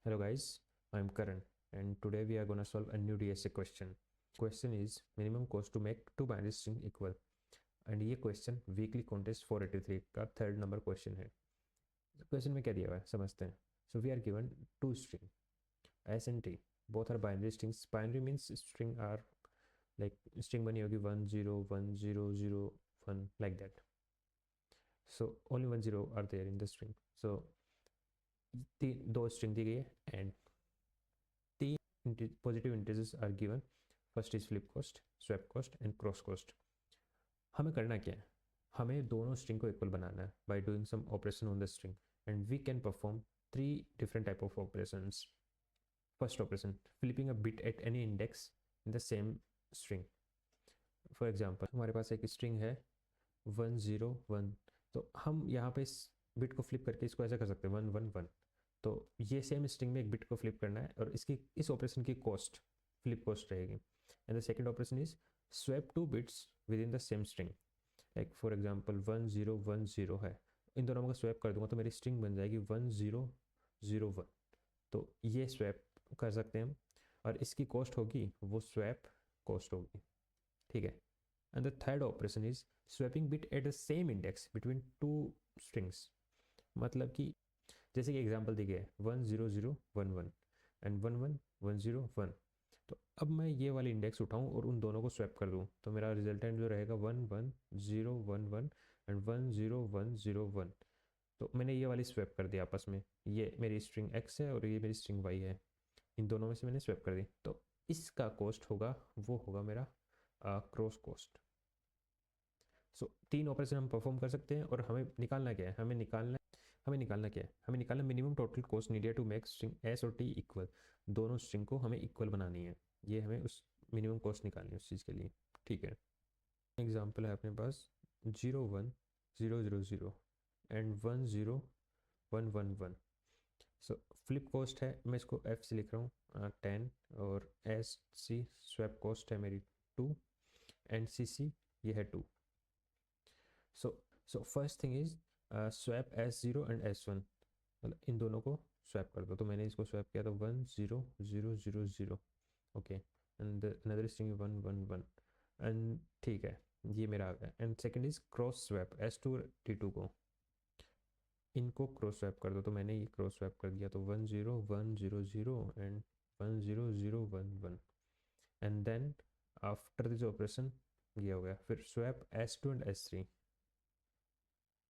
Hello guys, I'm Karan and today we are going to solve a new DSA question. Question is minimum cost to make two binary string equal and ये question weekly contest 483 का third number question है. Question में क्या दिया हुआ है समझते हैं. So we are given two string S and T. Both are binary strings. Binary means string are like string बनी होगी 1 0 1 0 0 1 like that. So only 1 0 are there in the string. So दो string दी गई है and positive integers are given. First is flip cost, swap cost and cross cost. हमें करना क्या है, हमें दोनों स्ट्रिंग को इक्वल बनाना है by doing some operation on the string and we can perform three different type of operations. First operation, flipping a bit at any index in the same string. For example हमारे पास एक string है 101, तो हम यहाँ पे इस bit को फ्लिप करके इसको ऐसा कर सकते हैं 111. तो ये सेम स्ट्रिंग में एक बिट को फ्लिप करना है और इसकी इस ऑपरेशन की कॉस्ट फ्लिप कॉस्ट रहेगी. And the second operation is swap two bits within the same string. Like for example 1010 है, इन दोनों में स्वैप कर दूंगा तो मेरी स्ट्रिंग बन जाएगी 1001. तो ये स्वैप कर सकते हैं हम और इसकी कॉस्ट होगी वो स्वैप कॉस्ट होगी. ठीक है. And the third operation is swapping bit at the same index between two strings. मतलब कि जैसे कि एग्जांपल दी गई है 10011 एंड 11101. तो अब मैं ये वाली इंडेक्स उठाऊं और उन दोनों को स्वैप कर दूं तो मेरा रिजल्टेंट जो रहेगा 11011 एंड 10101. तो मैंने ये वाली स्वैप कर दी आपस में. ये मेरी स्ट्रिंग x है और ये मेरी स्ट्रिंग y है. इन दोनों में से मैंने स्वैप कर दी. तो इसका कॉस्ट होगा वो होगा मेरा क्रॉस कॉस्ट. सो तीन ऑपरेशन हम परफॉर्म कर सकते हैं और हमें निकालना क्या है, हमें निकालना क्या है, हमें निकालना minimum total cost needed to make string S और टी इक्वल. दोनों स्ट्रिंग को हमें इक्वल बनानी है. ये हमें उस मिनिमम कॉस्ट निकालनी है उस चीज़ के लिए. ठीक है. एग्जाम्पल है अपने पास 01000 एंड 10111. सो फ्लिप कॉस्ट है, मैं इसको एफ से लिख रहा हूँ 10 और एस सी स्वैप कॉस्ट है मेरी 2 एंड सी सी ये है 2. So first thing is swap S0 and S1. मतलब इन दोनों को स्वैप कर दो. तो मैंने इसको स्वैप किया तो 10000. Okay. And another string 111 and ठीक है ये मेरा आ गया. And second is cross swap S2 T2 को इनको क्रॉस स्वैप कर दो. तो मैंने ये क्रॉस स्वैप कर दिया तो 10100 and 10011 and then after this operation ये हो गया. फिर स्वैप S2 एंड S3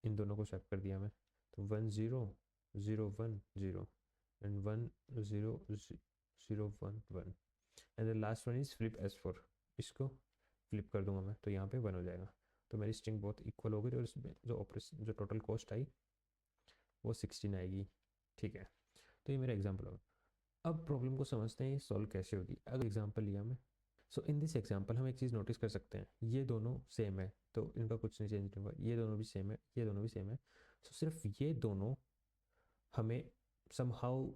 इन दोनों को स्वैप कर दिया मैं तो 10010 and 10011 and the last one is flip S4. इसको फ्लिप कर दूंगा मैं तो यहाँ पे 1 हो जाएगा. तो मेरी स्ट्रिंग बहुत इक्वल हो गई और इसमें जो ऑपरेशन जो टोटल कॉस्ट आई वो 16 आएगी. ठीक है. तो ये मेरा एग्जाम्पल होगा. अब प्रॉब्लम को समझते हैं ये सॉल्व कैसे होगी. अगर एग्जाम्पल लिया मैं सो इन दिस एग्जाम्पल हम एक चीज़ नोटिस कर सकते हैं, ये दोनों सेम है तो इनका कुछ नहीं चेंज नहीं होगा. ये दोनों भी सेम है, ये दोनों भी सेम है. सो सिर्फ ये दोनों हमें समहाउ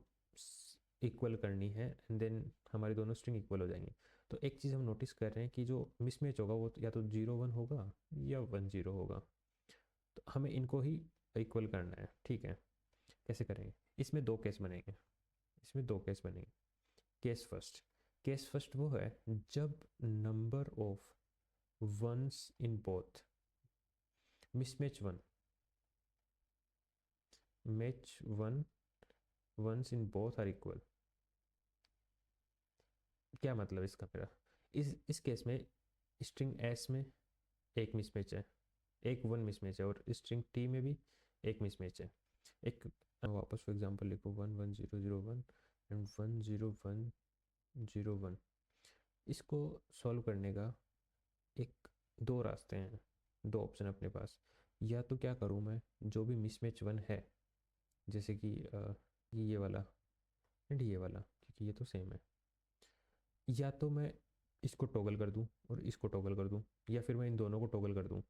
इक्वल करनी है एंड देन हमारी दोनों स्ट्रिंग इक्वल हो जाएंगी. तो एक चीज़ हम नोटिस कर रहे हैं कि जो मिसमैच होगा वो या तो 0 1 होगा या 1 0 होगा. तो हमें इनको ही इक्वल करना है. ठीक है. कैसे करेंगे, इसमें दो केस बनेंगे. केस फर्स्ट वो है जब number of ones in both mismatch one ones in both are equal. क्या मतलब इसका मेरा, इस केस में स्ट्रिंग एस में एक मिसमैच है, एक वन मिसमैच है और स्ट्रिंग टी में भी एक मिसमैच है. एक वापस फॉर एग्जांपल लिखो 11001 एंड 10101. इसको सॉल्व करने का एक दो रास्ते हैं, दो ऑप्शन अपने पास. या तो क्या करूँ मैं, जो भी मिसमैच वन है जैसे कि ये वाला एंड ये वाला क्योंकि ये तो सेम है, या तो मैं इसको टॉगल कर दूं और इसको टॉगल कर दूं या फिर मैं इन दोनों को टॉगल कर दूं.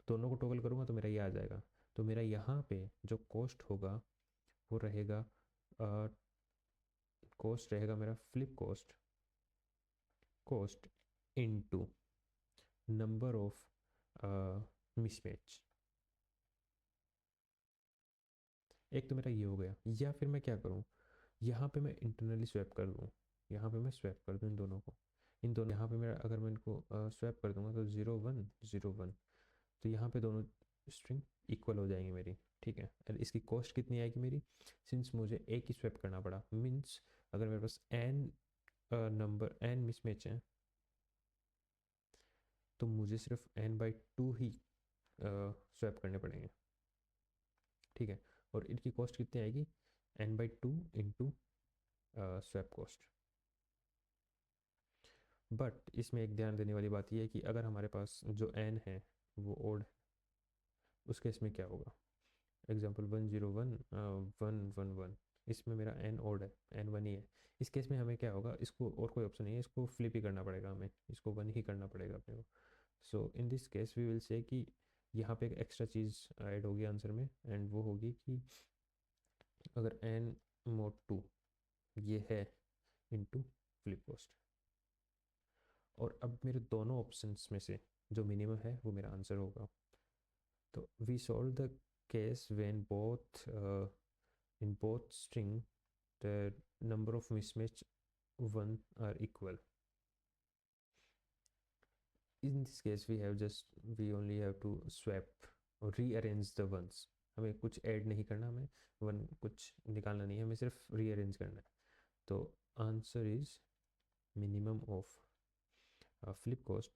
दोनों को टॉगल करूंगा तो मेरा ये आ जाएगा. तो मेरा यहाँ पे जो कॉस्ट होगा वो रहेगा कॉस्ट रहेगा मेरा flip cost into number of mismatch. एक तो मेरा ये हो गया. या फिर मैं क्या करूँ, यहाँ पे मैं इंटरनली स्वैप कर दूँ, यहाँ पे मैं स्वैप कर दूँ इन दोनों को, इन दोनों यहाँ पे मेरा अगर मैं इनको स्वैप कर दूँगा तो 0 1 0 1, तो यहाँ पे दोनों स्ट्रिंग इक्वल हो जाएंगी मेरी, ठीक है। और इसकी कॉस्ट कितनी आएगी मेरी, सिंस मुझे एक ही स्वैप करना पड़ा, मीन्स अगर मेरे पास n नंबर n मिसमैच है तो मुझे सिर्फ n/2 ही स्वैप करने पड़ेंगे, ठीक है। और इनकी कॉस्ट कितनी आएगी, n/2 into swap cost. But इसमें एक ध्यान देने वाली बात यह है कि अगर हमारे पास जो n है वो ओड, उस केस में क्या होगा, एग्जाम्पल 1 0 1 1 1 1, इसमें मेरा n ओड है, n 1 ही है। इस केस में हमें क्या होगा, इसको और कोई ऑप्शन नहीं है, इसको फ्लिप ही करना पड़ेगा, हमें इसको 1 ही करना पड़ेगा अपने को। So in this case we will say कि यहाँ पे एक एक्स्ट्रा चीज़ ऐड होगी आंसर में, एंड वो होगी कि अगर n mod 2 ये है इंटू फ्लिप कॉस्ट, और अब मेरे दोनों ऑप्शंस में से जो मिनिमम है वो मेरा आंसर होगा। तो we solve the case when both in both string the number of mismatch one are equal. In this case we only have to swap or rearrange the ones, हमें कुछ ऐड नहीं करना, हमें वन कुछ निकालना नहीं है, हमें सिर्फ रीअरेंज करना है। तो answer is minimum of flip cost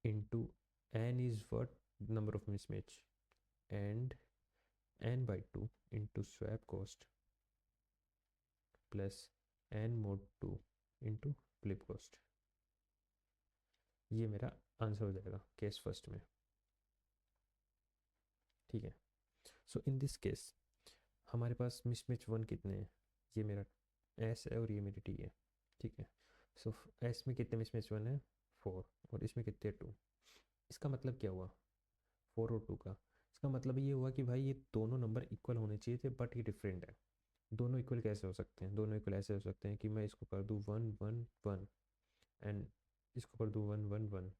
into n is what number of mismatch and n/2 into swap cost plus n mod 2 into flip cost, ये मेरा आंसर हो जाएगा केस फर्स्ट में, ठीक है। सो इन दिस केस हमारे पास मिसमैच वन कितने हैं, ये मेरा एस है और ये मेरी टी है, ठीक है। सो एस में कितने मिसमैच वन है, 4, और इसमें कितने 2। इसका मतलब क्या हुआ 4 और 2 का, इसका मतलब ये हुआ कि भाई ये दोनों नंबर इक्वल होने चाहिए थे, बट ये डिफरेंट है। दोनों इक्वल कैसे हो सकते हैं, दोनों इक्वल ऐसे हो सकते हैं कि मैं इसको कर दूँ 1 1 1 एंड इसको कर दूँ 1 1 1,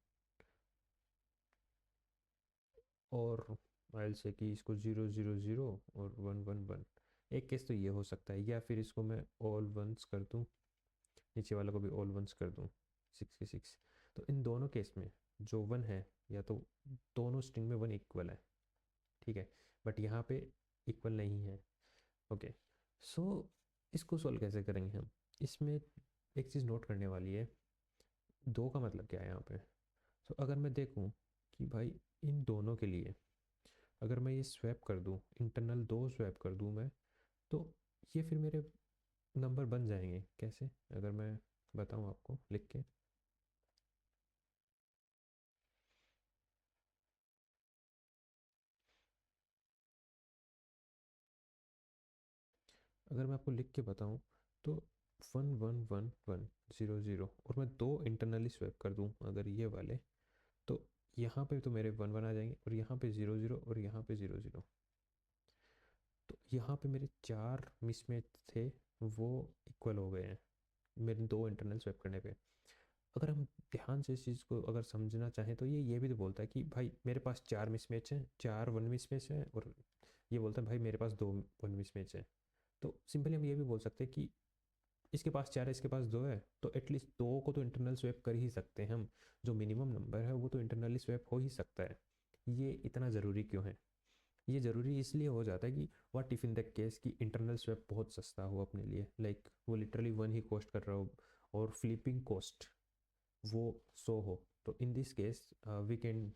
और आई से कि इसको 0 0 0 और 1 1 1। एक केस तो ये हो सकता है, या फिर इसको मैं ऑल वंस कर दूँ, नीचे वाला को भी ऑल वंस कर दूँ 6 के 6। तो इन दोनों केस में जो वन है, या तो दोनों स्ट्रिंग में वन इक्वल है, ठीक है, बट यहाँ पे इक्वल नहीं है, ओके। सो इसको सॉल्व कैसे करेंगे हम, इसमें एक चीज़ नोट करने वाली है, दो का मतलब क्या है यहाँ पे। सो अगर मैं देखूँ कि भाई इन दोनों के लिए अगर मैं ये स्वैप कर दूँ, इंटरनल दो स्वैप कर दूँ मैं, तो ये फिर मेरे नंबर बन जाएंगे कैसे, अगर मैं बताऊँ आपको लिख के। अगर मैं आपको लिख के बताऊँ तो 1 1 1 1 0 0, और मैं दो इंटरनली स्वैप कर दूँ अगर ये वाले, तो यहाँ पे तो मेरे 1 1 आ जाएंगे, और यहाँ पे 0 0 और यहाँ पे 0 0। तो यहाँ पे मेरे चार मिसमैच थे वो इक्वल हो गए हैं मेरे दो इंटरनल स्वैप करने पे। अगर हम ध्यान से इस चीज़ को अगर समझना चाहें तो ये भी तो बोलता है कि भाई मेरे पास चार मिसमैच हैं, चार वन मिसमैच हैं, और ये बोलता है भाई मेरे पास दो वन मिसमैच है। तो सिंपली हम ये भी बोल सकते हैं कि इसके पास चार है, इसके पास दो है, तो एटलीस्ट दो को तो इंटरनल स्वैप कर ही सकते हैं हम, जो मिनिमम नंबर है वो तो इंटरनली स्वैप हो ही सकता है। ये इतना ज़रूरी क्यों है, ये ज़रूरी इसलिए हो जाता है कि what if in the case कि इंटरनल स्वैप बहुत सस्ता हो अपने लिए, लाइक वो लिटरली वन ही कॉस्ट कर रहा हो और फ्लिपिंग कॉस्ट वो 100 हो, तो in this case we can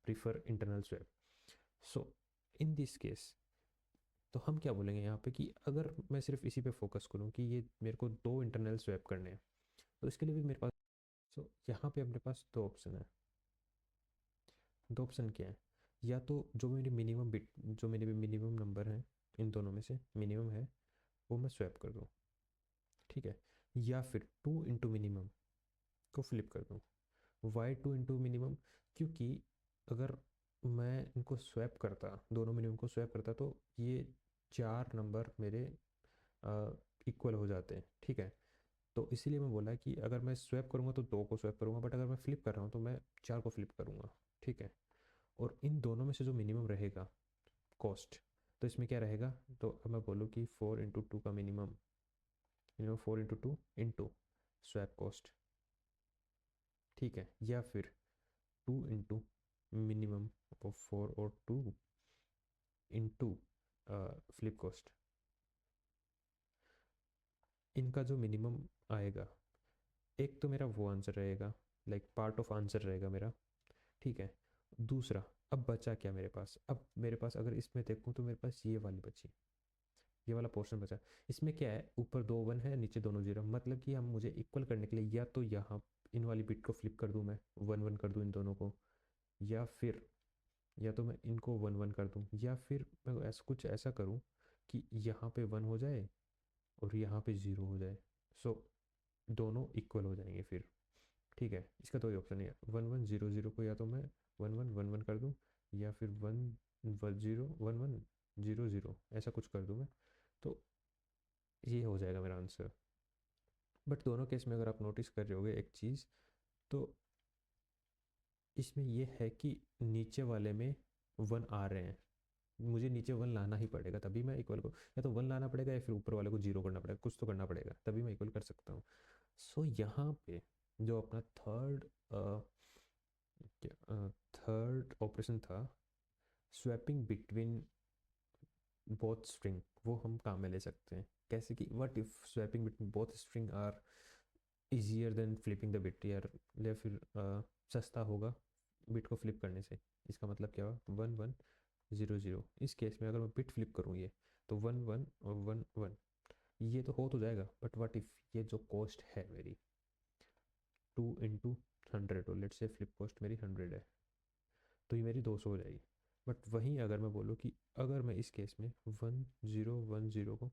prefer internal swap. So in this case तो हम क्या बोलेंगे यहाँ पे कि अगर मैं सिर्फ इसी पे फोकस करूँ कि ये मेरे को दो इंटरनल स्वैप करने हैं, तो इसके लिए भी मेरे पास, सो यहाँ पे अपने पास दो ऑप्शन है। दो ऑप्शन क्या है, या तो जो मेरी मिनिमम बिट, जो मेरे मिनिमम नंबर है इन दोनों में से मिनिमम है वो मैं स्वैप कर दूँ, ठीक है, या फिर टू इंटू मिनिमम को फ्लिप कर दूँ। वाई टू इंटू मिनिमम, क्योंकि अगर मैं इनको स्वैप करता, दोनों मिनिमम को स्वैप करता, तो ये चार नंबर मेरे इक्वल हो जाते हैं, ठीक है। तो इसीलिए मैं बोला कि अगर मैं स्वैप करूँगा तो दो को स्वैप करूँगा, बट अगर मैं फ्लिप कर रहा हूँ तो मैं चार को फ्लिप करूँगा, ठीक है। और इन दोनों में से जो मिनिमम रहेगा कॉस्ट, तो इसमें क्या रहेगा, तो अब मैं बोलूँ कि 4 × 2 का मिनिमम, 4 × 2 इंटू स्वैप कॉस्ट, ठीक है, या फिर 2 × मिनिमम ऑफ 4 और 2 इंटू फ्लिप कॉस्ट। इनका जो मिनिमम आएगा, एक तो मेरा वो आंसर रहेगा, लाइक पार्ट ऑफ आंसर रहेगा मेरा, ठीक है। दूसरा, अब बचा क्या मेरे पास, अब मेरे पास अगर इसमें देखूँ तो मेरे पास ये वाली बची, ये वाला पोर्शन बचा। इसमें क्या है, ऊपर 2 1 है, नीचे दोनों 0, मतलब कि हम मुझे इक्वल करने के लिए या तो यहाँ इन वाली बिट को फ्लिप कर दूँ, मैं 1 1 कर दूँ इन दोनों को, या फिर या तो मैं इनको 1 1 कर दूँ, या फिर मैं ऐसा कुछ ऐसा करूँ कि यहाँ पे 1 हो जाए और यहाँ पे 0 हो जाए। सो दोनों इक्वल हो जाएंगे फिर, ठीक है। इसका तो ही ऑप्शन है, 1 1 0 0 को या तो मैं 1 1 1 1 कर दूँ, या फिर 1 0 1 1 0 0 ऐसा कुछ कर दूँ मैं, तो ये हो जाएगा मेरा आंसर। बट दोनों केस में अगर आप नोटिस कर रहे होगे एक चीज़, तो इसमें ये है कि नीचे वाले में 1 आ रहे हैं, मुझे नीचे 1 लाना ही पड़ेगा, तभी मैं इक्वल को, या तो 1 लाना पड़ेगा या फिर ऊपर वाले को 0 करना पड़ेगा, कुछ तो करना पड़ेगा, तभी मैं इक्वल कर सकता हूँ। सो यहाँ पे जो अपना थर्ड ऑपरेशन था, स्वैपिंग बिटवीन बोथ स्ट्रिंग, वो हम काम में ले सकते हैं। कैसे कि what if swapping between both string are easier than flipping the bit, या फिर सस्ता होगा बिट को फ्लिप करने से। इसका मतलब क्या हुआ, 1 1 0 0, इस केस में अगर मैं बिट फ्लिप करूँ ये, तो 1 1 और 1 1, ये तो हो तो जाएगा, बट व्हाट इफ ये जो कॉस्ट है मेरी 2 × 100, और लेट से फ्लिप कॉस्ट मेरी 100 है, तो ये मेरी 200 हो जाएगी। बट वहीं अगर मैं बोलूँ कि अगर मैं इस केस में 1 0 1 0 को,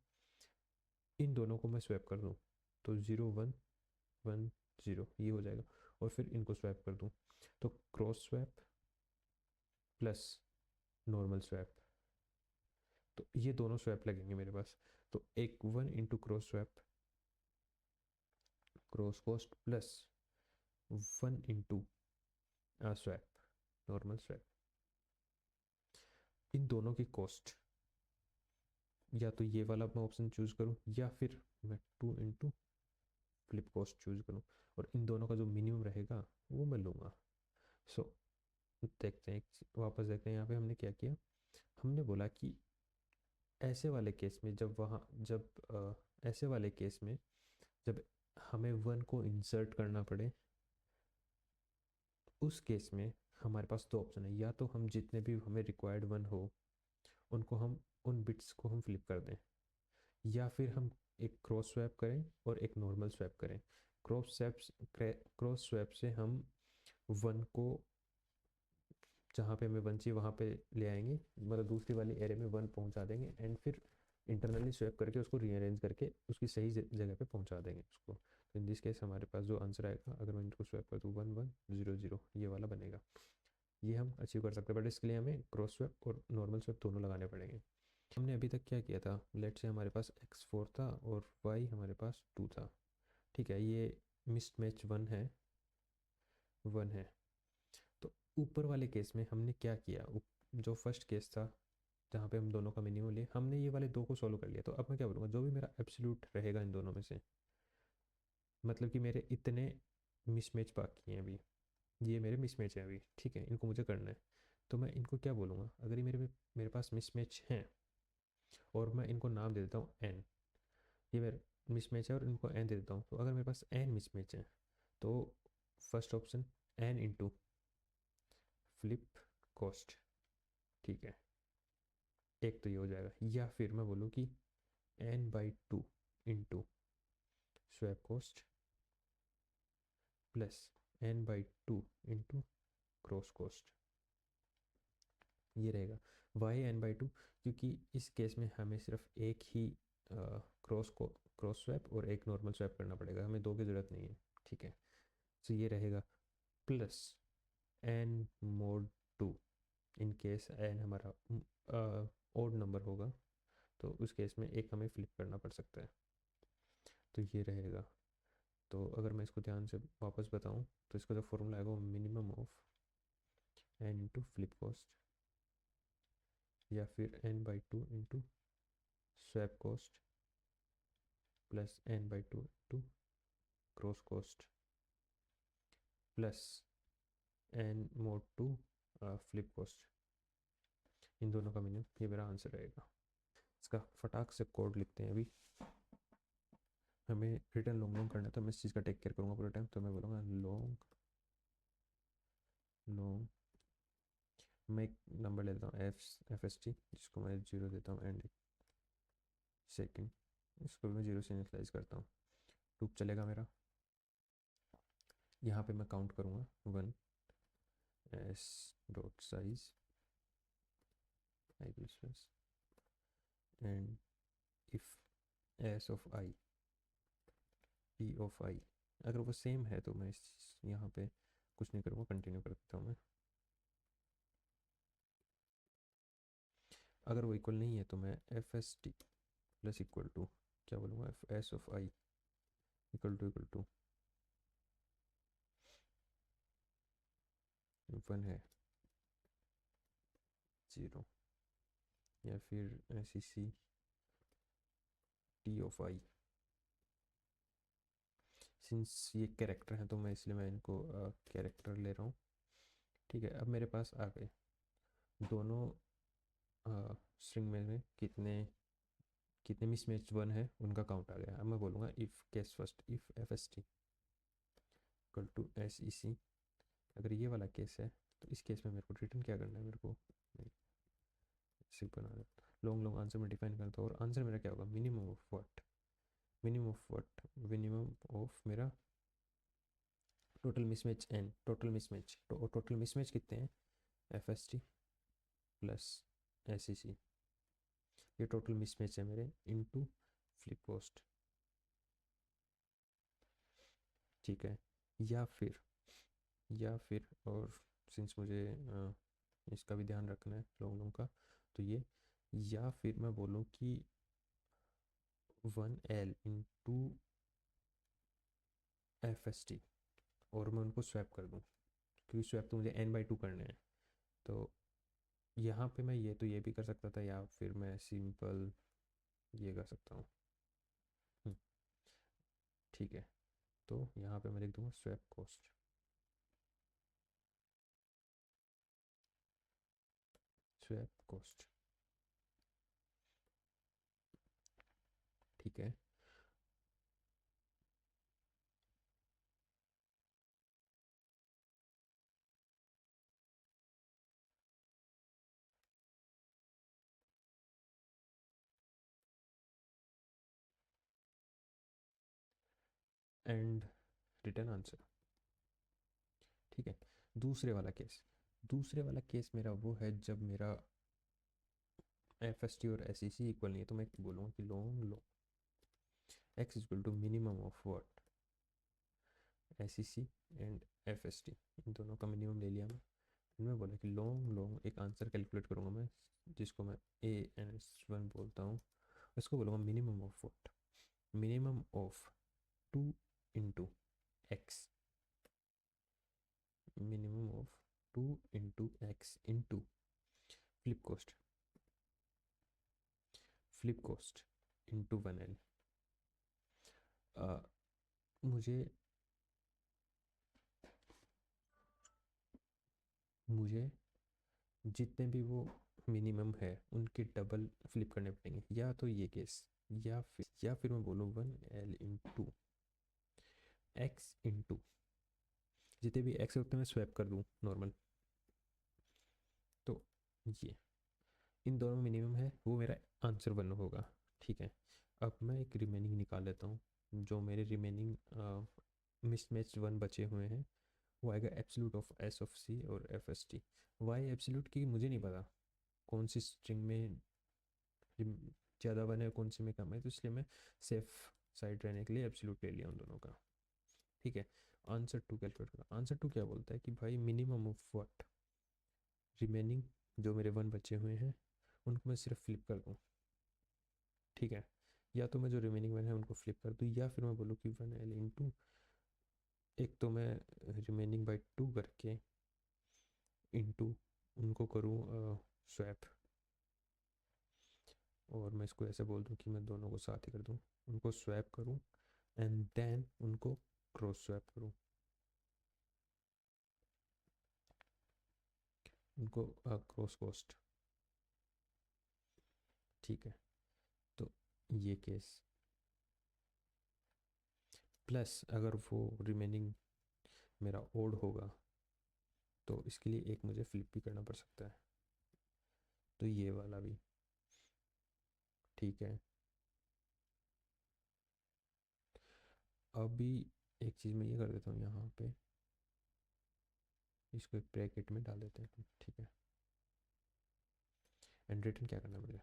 इन दोनों को मैं स्वैप कर दूँ, तो 0 1 1 0 ये हो जाएगा, और फिर इनको स्वैप कर दूँ, तो cross swap plus normal swap, तो ये दोनों स्वैप लगेंगे मेरे पास। तो एक 1 × cross swap, cross cost plus 1 × swap, normal swap, इन दोनों की कॉस्ट, या तो ये वाला मैं ऑप्शन चूज करूँ, या फिर मैं 2 × फ्लिप कॉस्ट चूज करूँ, और इन दोनों का जो मिनिमम रहेगा वो मैं लूँगा। सो देखते हैं, वापस देखते हैं यहाँ पे हमने क्या किया। हमने बोला कि ऐसे वाले केस में ऐसे वाले केस में जब हमें 1 को इंसर्ट करना पड़े, उस केस में हमारे पास 2 ऑप्शन है, या तो हम जितने भी हमें रिक्वायर्ड 1 हो उनको हम, उन बिट्स को हम फ्लिप कर दें, या फिर हम एक क्रॉस स्वैप करें और एक नॉर्मल स्वैप करें। क्रॉस स्वैप से हम 1 को जहाँ पे हमें 1 चाहिए वहाँ पे ले आएंगे, मतलब दूसरी वाली एरे में 1 पहुँचा देंगे, एंड फिर इंटरनली स्वैप करके उसको रीअरेंज करके उसकी सही जगह पे पहुँचा देंगे उसको। तो इन दिस केस हमारे पास जो आंसर आएगा, अगर मैं इनको स्वैप कर दूँ 1 1 0 0, ये वाला बनेगा। ये हम अचीव कर सकते हैं, बट इसके लिए हमें क्रॉस स्वैप और नॉर्मल स्वैप दोनों लगाने पड़ेंगे। हमने अभी तक क्या किया था, लेट से हमारे पास x4 था और y हमारे पास 2 था, ठीक है, ये मिस्ड मैच 1 है। तो ऊपर वाले केस में हमने क्या किया, जो फर्स्ट केस था जहाँ पे हम दोनों का मिनिमम लिए, हमने ये वाले 2 को सॉल्व कर लिया। तो अब मैं क्या बोलूँगा, जो भी मेरा एब्सोल्यूट रहेगा इन दोनों में से, मतलब कि मेरे इतने मिसमैच बाकी हैं अभी, ये मेरे मिसमैच हैं अभी, ठीक है, इनको मुझे करना है। तो मैं इनको क्या बोलूँगा, अगर ये मेरे पास मिसमैच हैं और मैं इनको नाम दे देता हूँ एन, ये मेरे मिसमैच है और इनको एन दे देता हूँ, तो अगर मेरे पास एन मिसमैच है, तो first option n into flip cost, ठीक है, एक तो ये हो जाएगा, या फिर मैं बोलूँ कि n/2 into swap cost plus n/2 into cross cost, ये रहेगा वाई n/2, क्योंकि इस केस में हमें सिर्फ एक ही क्रॉस स्वैप और एक नॉर्मल स्वैप करना पड़ेगा, हमें 2 की ज़रूरत नहीं है, ठीक है। तो ये रहेगा plus n/2, in case n हमारा ओड नंबर होगा, तो उस केस में एक हमें फ्लिप करना पड़ सकता है, तो ये रहेगा। तो अगर मैं इसको ध्यान से वापस बताऊं, तो इसका जो फॉर्मूला आएगा वो minimum of n into flip cost, या फिर n/2 into swap cost plus n/2 into cross cost plus n/2 flip cost. इन दोनों का मिनिमम, ये मेरा आंसर रहेगा। इसका फटाक से कोड लिखते हैं अभी। हमें रिटर्न लॉन्ग लॉन्ग करना है तो मैं इस चीज़ का टेक केयर करूँगा पूरे टाइम। तो मैं बोलूँगा लॉन्ग लॉन्ग, मैं एक नंबर ले लेता हूँ FST, जिसको मैं 0 देता हूँ, एंड सेकंड, इसको भी मैं 0 से इनिशियलाइज करता हूँ। लूप चलेगा मेरा। यहाँ पे मैं काउंट करूँगा 1 s dot size I space and if s of i p of i, अगर वो सेम है तो मैं यहाँ पे कुछ नहीं करूँगा, कंटिन्यू कर देता हूँ मैं। अगर वो इक्वल नहीं है तो मैं FST प्लस इक्वल टू क्या बोलूँगा, s of i equal to 1 है 0, या फिर SEC t of i। Since ये कैरेक्टर हैं तो मैं इसलिए मैं इनको कैरेक्टर ले रहा हूँ। ठीक है, अब मेरे पास आ गए दोनों स्ट्रिंग में कितने कितने मिसमैच 1 है उनका काउंट आ गया। अब मैं बोलूँगा if case first, if FST equal to SEC। अगर ये वाला केस है तो इस केस में मेरे को रिटर्न क्या करना है, मेरे को सिंपल लॉन्ग लॉन्ग आंसर में डिफाइन करता हूँ। और आंसर मेरा क्या होगा, minimum of what, minimum of what, minimum of मेरा total mismatch n, total mismatch, तो टोटल मिसमैच कितने हैं, FST प्लस SEC, ये टोटल मिसमैच है मेरे, इनटू फ्लिप कॉस्ट। ठीक है, या फिर और सिंस मुझे इसका भी ध्यान रखना है लॉन्ग लॉन्ग का, तो ये, या फिर मैं बोलूँ कि 1L इंटू FST और मैं उनको स्वैप कर दूँ, क्योंकि स्वैप तो मुझे n/2 करने हैं। तो यहाँ पे मैं ये तो ये भी कर सकता था, या फिर मैं सिंपल ये कर सकता हूँ। ठीक है, तो यहाँ पे मैं लिख दूँगा स्वैप कॉस्ट, स्वैप कॉस्ट। ठीक है, एंड रिटर्न आंसर। ठीक है, दूसरे वाला केस मेरा वो है जब मेरा FST और SEC इक्वल नहीं है। तो मैं बोलूँगा कि long long x equal to minimum of what, SEC and FST, इन दोनों का मिनिमम ले लिया मैं। मैं बोला कि लॉन्ग लॉन्ग एक आंसर कैलकुलेट करूँगा मैं, जिसको मैं ANS1 बोलता हूँ। इसको बोलूँगा minimum of what, minimum of 2 into x, minimum of 2 into x into flip cost, flip cost into 1L। मुझे मुझे जितने भी वो मिनिमम है उनके डबल फ्लिप करने पड़ेंगे, या तो ये केस, या फिर मैं बोलूँ 1L इंटू एक्स इंटू जितने भी एक्स होते हैं मैं स्वैप कर दूँ नॉर्मल। तो ये इन दोनों में मिनिमम है, वो मेरा आंसर 1 होगा। ठीक है, अब मैं एक रिमेनिंग निकाल लेता हूँ। जो मेरे रिमेनिंग मिसमैच 1 बचे हुए हैं वो आएगा एब्सोल्यूट ऑफ S/C और FST। वाई एब्सोल्यूट की मुझे नहीं पता कौन सी स्ट्रिंग में ज़्यादा 1 है कौन सी में कम है, तो इसलिए मैं सेफ साइड रहने के लिए एब्सोल्यूट ले लिया उन दोनों का। ठीक है, आंसर 2 कैलकुलेट करा। आंसर 2 क्या बोलता है कि भाई मिनिमम ऑफ व्हाट, रिमेनिंग जो मेरे 1 बचे हुए हैं उनको मैं सिर्फ फ्लिप कर दूँ। ठीक है, या तो मैं जो रिमेनिंग 1 है उनको फ्लिप कर दूँ, या फिर मैं बोलूँ कि 1L इंटू, एक तो मैं रिमेनिंग बाई 2 करके इंटू उनको करूँ स्वैप। और मैं इसको ऐसे बोल दूँ कि मैं दोनों को साथ ही कर दूँ, उनको स्वैप करूँ एंड देन उनको क्रॉस स्वैप करूँ, उनको क्रॉस कोस्ट। ठीक है, तो ये केस प्लस अगर वो रिमेनिंग मेरा ओड होगा तो इसके लिए एक मुझे फ्लिप भी करना पड़ सकता है, तो ये वाला भी। ठीक है, अभी एक चीज़ मैं ये कर देता हूँ यहाँ पे, इसको एक ब्रैकेट में डाल देते हैं। ठीक है, एंड रिटर्न क्या करना है मुझे,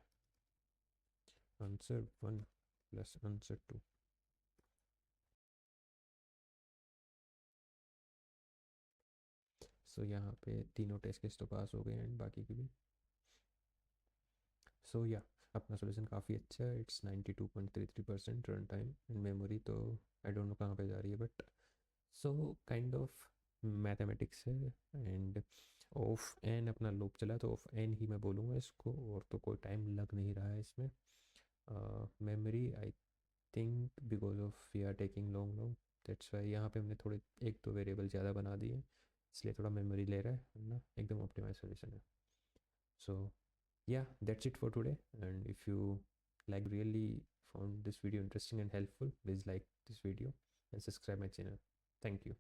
आंसर 1 प्लस आंसर 2। सो यहाँ पे तीनों टेस्ट केस तो पास हो गए एंड बाकी की भी। सो या अपना सोल्यूशन काफ़ी अच्छा है, it's 92.33% run time and memory तो आई डोंट नो कहाँ पे जा रही है, but so kind of mathematics है। एंड ऑफ एन अपना लूप चला तो ऑफ एन ही मैं बोलूँगा इसको, और तो कोई टाइम लग नहीं रहा है इसमें। Memory I think because of we are taking long long, that's why यहाँ पे हमने थोड़े एक दो वेरिएबल ज़्यादा बना दिए, इसलिए थोड़ा मेमोरी ले रहा है ना, एकदम ऑप्टिमाइज सोल्यूशन है। So yeah, that's it for today, and if you really found this video interesting and helpful, please like this video and subscribe my channel. Thank you.